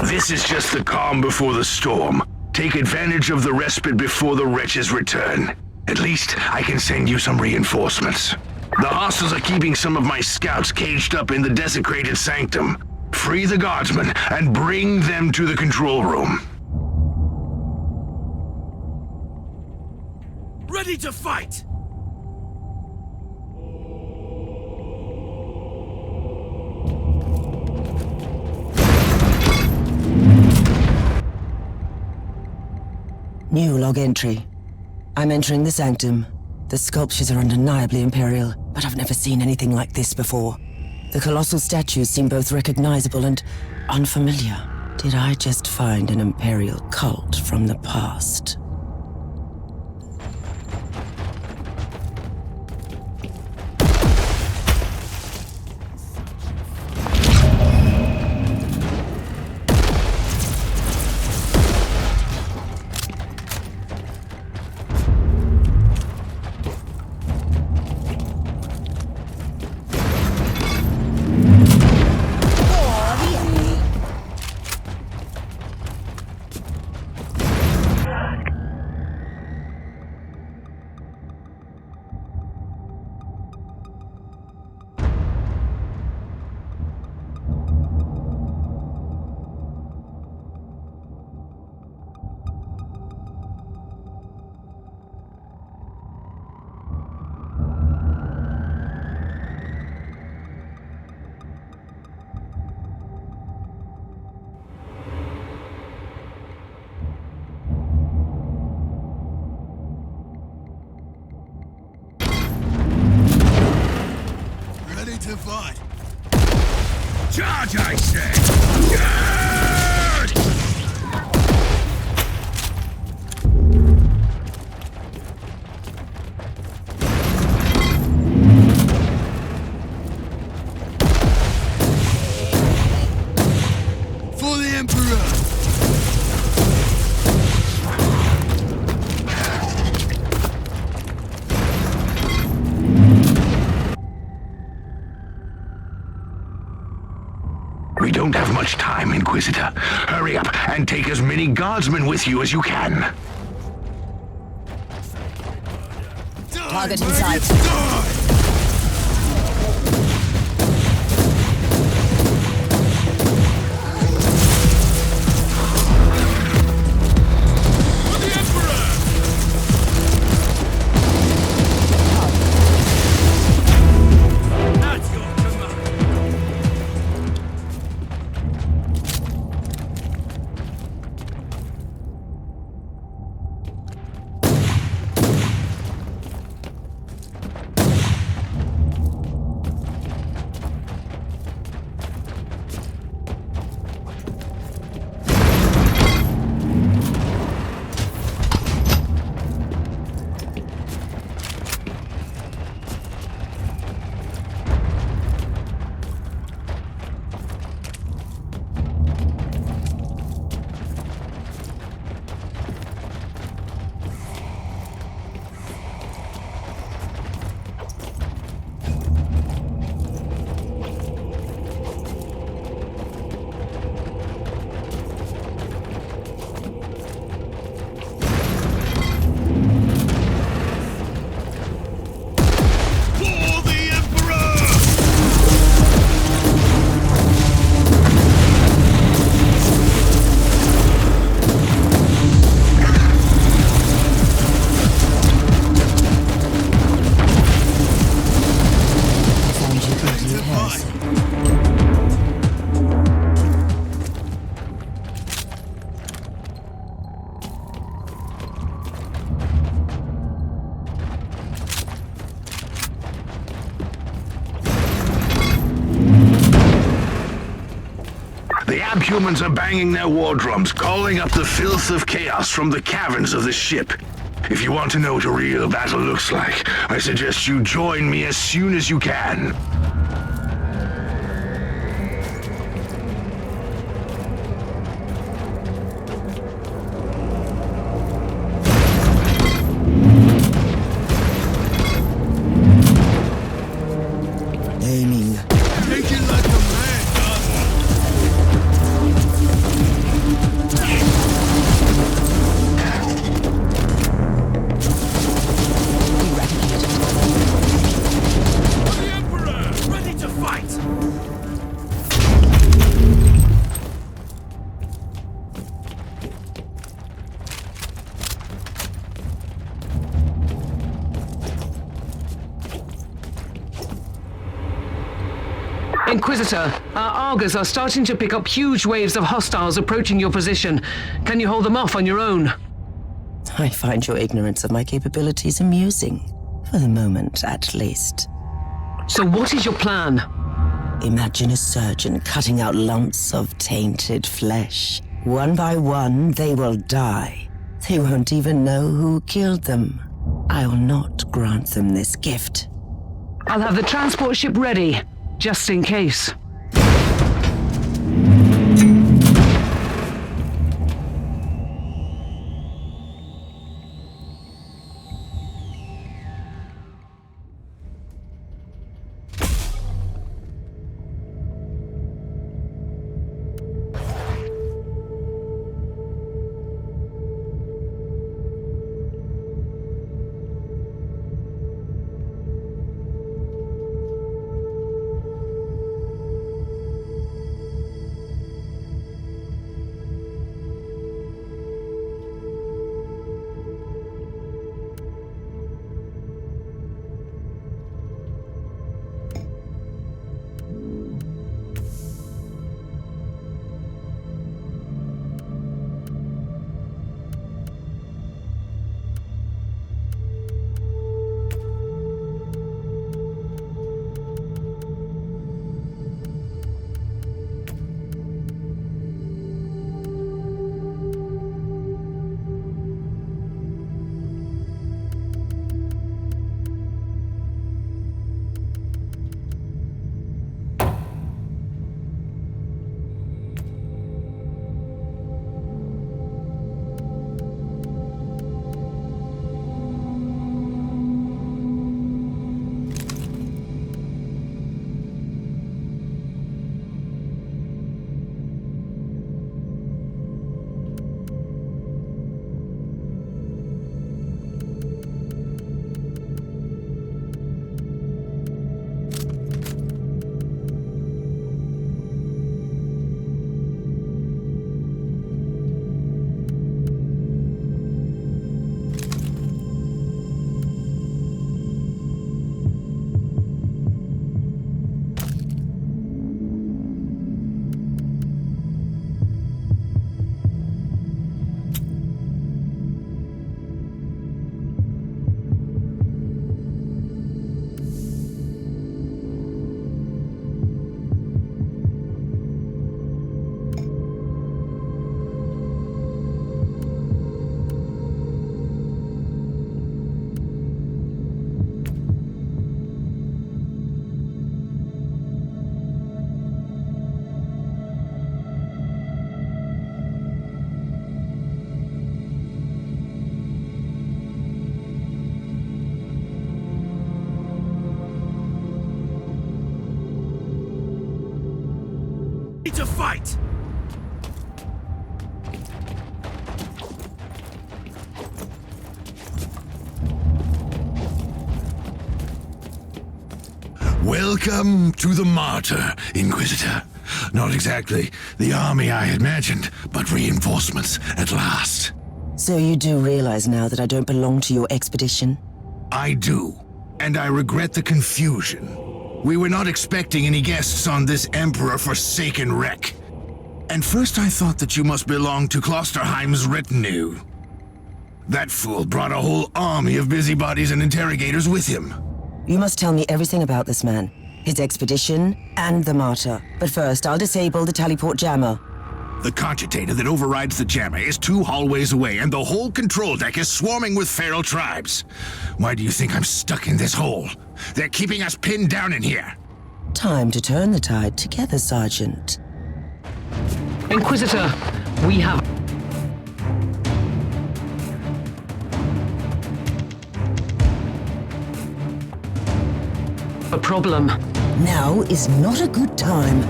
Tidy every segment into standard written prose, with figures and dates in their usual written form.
This is just the calm before the storm. Take advantage of the respite before the wretches return. At least I can send you some reinforcements. The hostiles are keeping some of my scouts caged up in the desecrated sanctum. Free the guardsmen and bring them to the control room. Ready to fight! New log entry. I'm entering the sanctum. The sculptures are undeniably imperial, but I've never seen anything like this before. The colossal statues seem both recognizable and unfamiliar. Did I just find an imperial cult from the past? To fight. Charge, I say! Charge! For the Emperor! We don't have much time, Inquisitor. Hurry up and take as many guardsmen with you as you can. Target in sight. The abhumans are banging their war drums, calling up the filth of chaos from the caverns of the ship. If you want to know what a real battle looks like, I suggest you join me as soon as you can. Aiming. Take it like a man, Inquisitor, our Argos are starting to pick up huge waves of hostiles approaching your position. Can you hold them off on your own? I find your ignorance of my capabilities amusing. For the moment, at least. So what is your plan? Imagine a surgeon cutting out lumps of tainted flesh. One by one, they will die. They won't even know who killed them. I will not grant them this gift. I'll have the transport ship ready, just in case. To fight! Welcome to the Martyr, Inquisitor. Not exactly the army I had imagined, but reinforcements at last. So you do realize now that I don't belong to your expedition? I do, and I regret the confusion. We were not expecting any guests on this Emperor-forsaken wreck. And first I thought that you must belong to Klosterheim's retinue. That fool brought a whole army of busybodies and interrogators with him. You must tell me everything about this man, his expedition, and the Martyr. But first, I'll disable the Tallyport jammer. The cogitator that overrides the jammer is 2 hallways away, and the whole control deck is swarming with feral tribes. Why do you think I'm stuck in this hole? They're keeping us pinned down in here. Time to turn the tide together, Sergeant. Inquisitor, we have... a problem. Now is not a good time.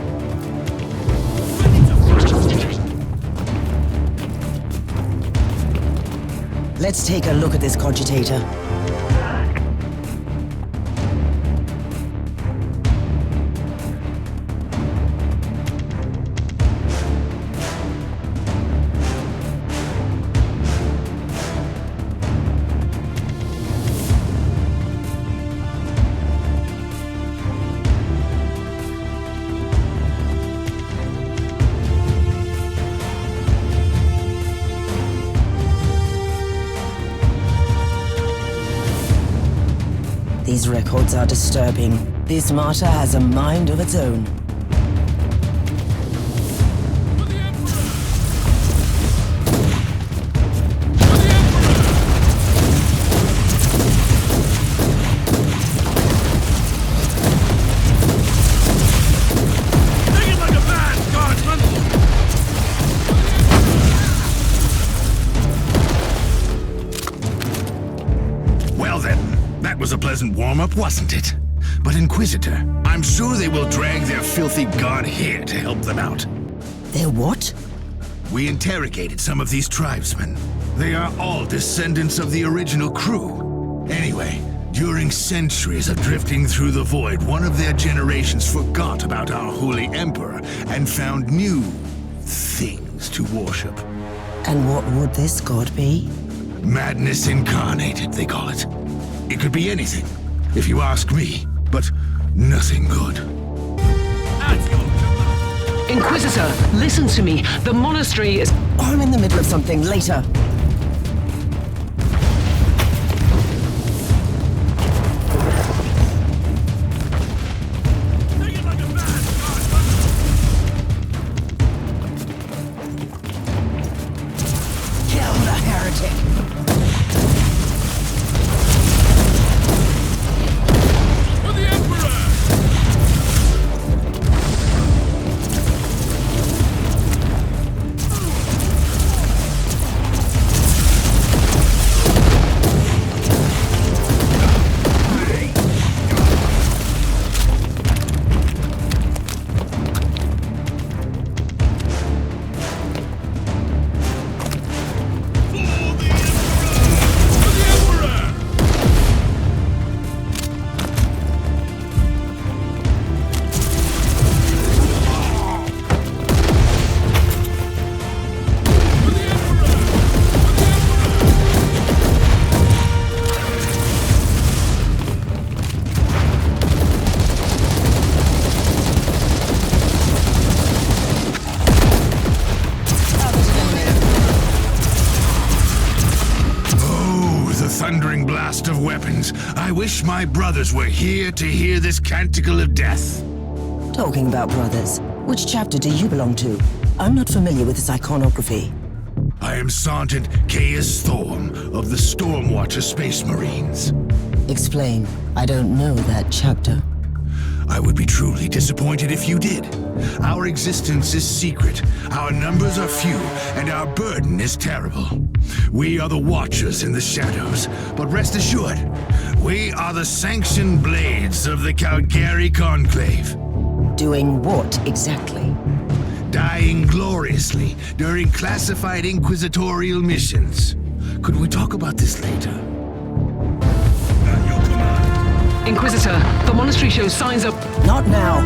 Let's take a look at this cogitator. These records are disturbing. This martyr has a mind of its own. Take it like a man, guardsman! Well then, that was a pleasant warm-up, wasn't it? But Inquisitor, I'm sure they will drag their filthy god here to help them out. They're what? We interrogated some of these tribesmen. They are all descendants of the original crew. Anyway, during centuries of drifting through the void, one of their generations forgot about our holy emperor and found new things to worship. And what would this god be? Madness incarnated, they call it. It could be anything, if you ask me, but nothing good. Inquisitor, listen to me. The monastery is... I'm in the middle of something. Later. Take it like a man, guardsman! Kill the heretic. For the Emperor! Thundering blast of weapons. I wish my brothers were here to hear this canticle of death. Talking about brothers, which chapter do you belong to? I'm not familiar with this iconography. I am Sergeant Caius Thorm of the Stormwatcher Space Marines. Explain. I don't know that chapter. I would be truly disappointed if you did. Our existence is secret, our numbers are few, and our burden is terrible. We are the Watchers in the shadows, but rest assured, we are the sanctioned blades of the Calgary Conclave. Doing what exactly? Dying gloriously during classified inquisitorial missions. Could we talk about this later? Your command. Inquisitor, the monastery shows signs of... Not now.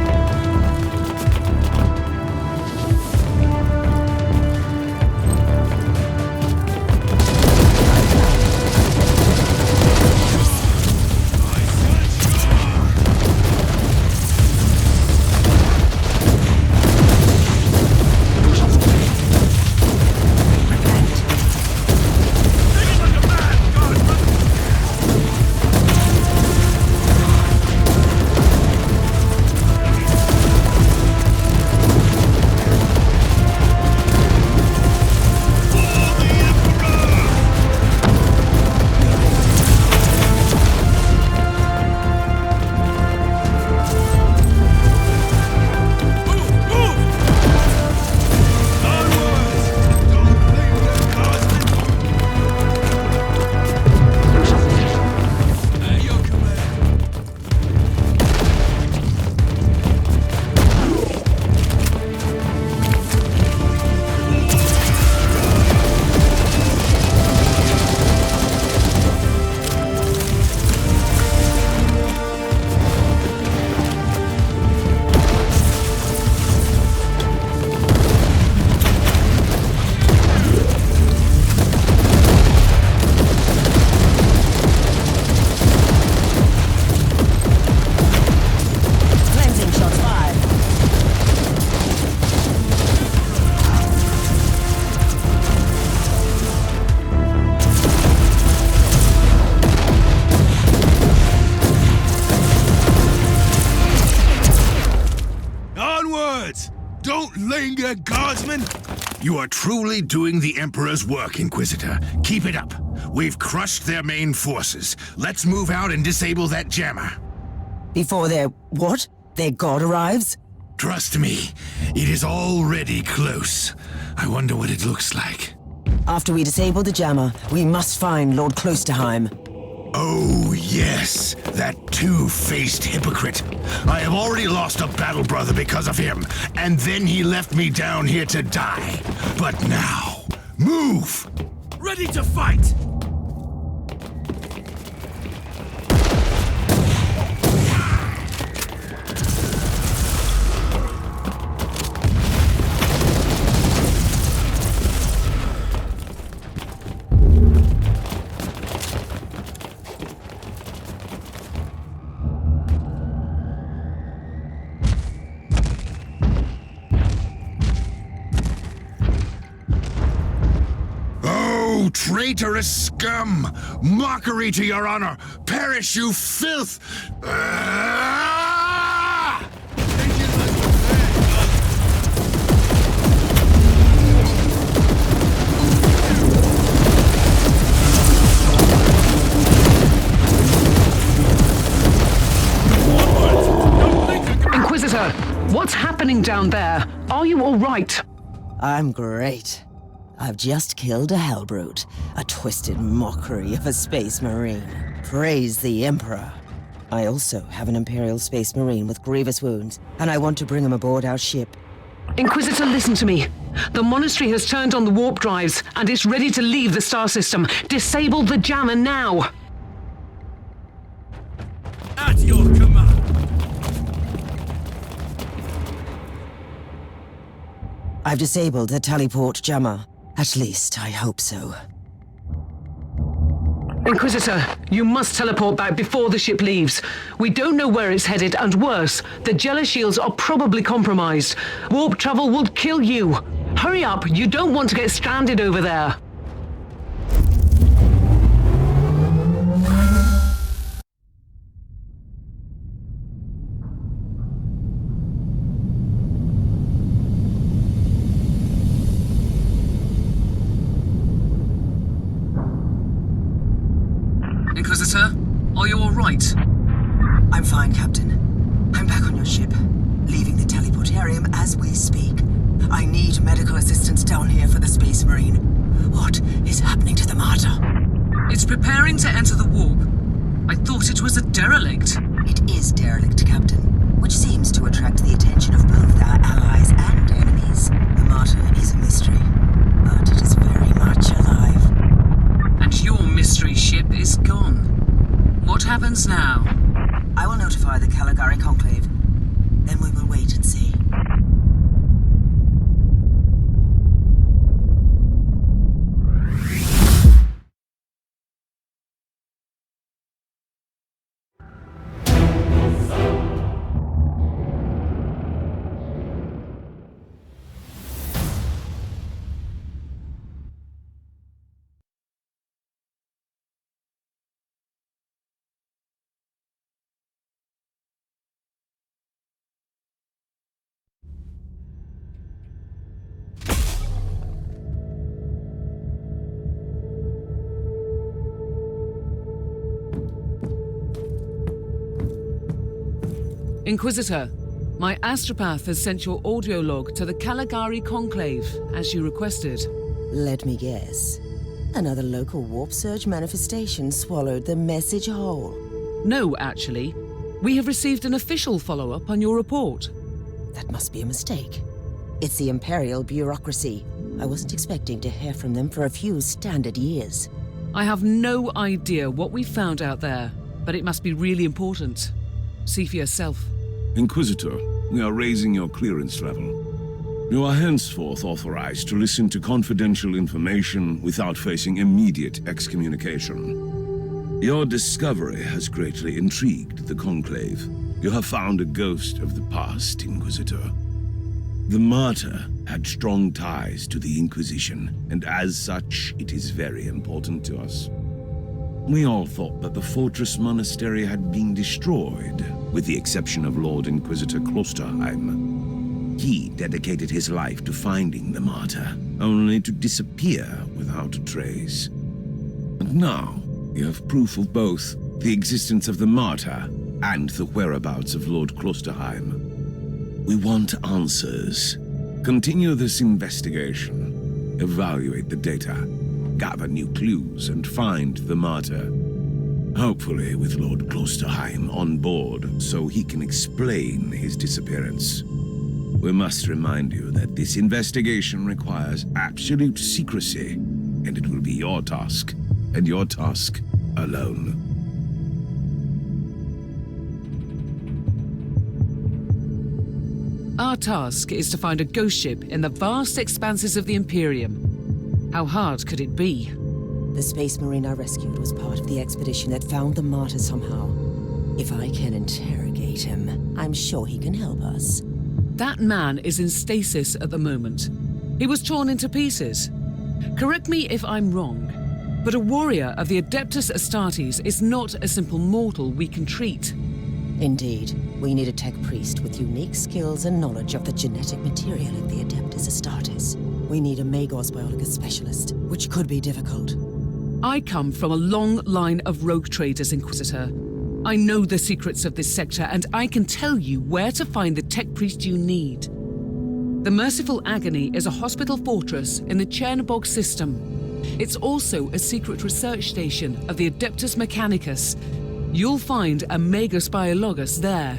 Langer Guardsman! You are truly doing the Emperor's work, Inquisitor. Keep it up. We've crushed their main forces. Let's move out and disable that jammer. Before their what? Their god arrives? Trust me, it is already close. I wonder what it looks like. After we disable the jammer, we must find Lord Klosterheim. Oh, yes, that two-faced hypocrite. I have already lost a battle brother because of him, and then he left me down here to die. But now, move! Ready to fight! Traitorous scum! Mockery to your honor! Perish, you filth! Ah! Inquisitor, what's happening down there? Are you all right? I'm great. I've just killed a Hellbrute, a twisted mockery of a Space Marine. Praise the Emperor. I also have an Imperial Space Marine with grievous wounds, and I want to bring him aboard our ship. Inquisitor, listen to me. The monastery has turned on the warp drives, and it's ready to leave the star system. Disable the jammer now! At your command! I've disabled the Tallyport jammer. At least, I hope so. Inquisitor, you must teleport back before the ship leaves. We don't know where it's headed, and worse, the Jella shields are probably compromised. Warp travel will kill you. Hurry up, you don't want to get stranded over there. Inquisitor, are you all right? I'm fine, Captain. I'm back on your ship, leaving the teleportarium as we speak. I need medical assistance down here for the Space Marine. What is happening to the Martyr? It's preparing to enter the warp. I thought it was a derelict. It is derelict, Captain, which seems to attract the attention of both our allies and enemies. The Martyr is a mystery, but it is very much alive. And your mystery ship is gone. What happens now? I will notify the Caligari Conclave. Then we will wait and see. Inquisitor, my astropath has sent your audio log to the Caligari Conclave, as you requested. Let me guess. Another local warp surge manifestation swallowed the message whole. No, actually. We have received an official follow-up on your report. That must be a mistake. It's the Imperial bureaucracy. I wasn't expecting to hear from them for a few standard years. I have no idea what we found out there, but it must be really important. See for yourself. Inquisitor, we are raising your clearance level. You are henceforth authorized to listen to confidential information without facing immediate excommunication. Your discovery has greatly intrigued the Conclave. You have found a ghost of the past, Inquisitor. The Martyr had strong ties to the Inquisition, and as such, it is very important to us. We all thought that the Fortress Monastery had been destroyed, with the exception of Lord Inquisitor Klosterheim. He dedicated his life to finding the Martyr, only to disappear without a trace. And now, you have proof of both the existence of the Martyr and the whereabouts of Lord Klosterheim. We want answers. Continue this investigation. Evaluate the data. Gather new clues and find the Martyr. Hopefully with Lord Klosterheim on board so he can explain his disappearance. We must remind you that this investigation requires absolute secrecy, and it will be your task, and your task alone. Our task is to find a ghost ship in the vast expanses of the Imperium. How hard could it be? The Space Marine I rescued was part of the expedition that found the Martyr somehow. If I can interrogate him, I'm sure he can help us. That man is in stasis at the moment. He was torn into pieces. Correct me if I'm wrong, but a warrior of the Adeptus Astartes is not a simple mortal we can treat. Indeed, we need a tech priest with unique skills and knowledge of the genetic material of the Adeptus Astartes. We need a Magos biologist specialist, which could be difficult. I come from a long line of rogue traders, Inquisitor. I know the secrets of this sector, and I can tell you where to find the tech priest you need. The Merciful Agony is a hospital fortress in the Chernobog system. It's also a secret research station of the Adeptus Mechanicus. You'll find a Magos Biologus there.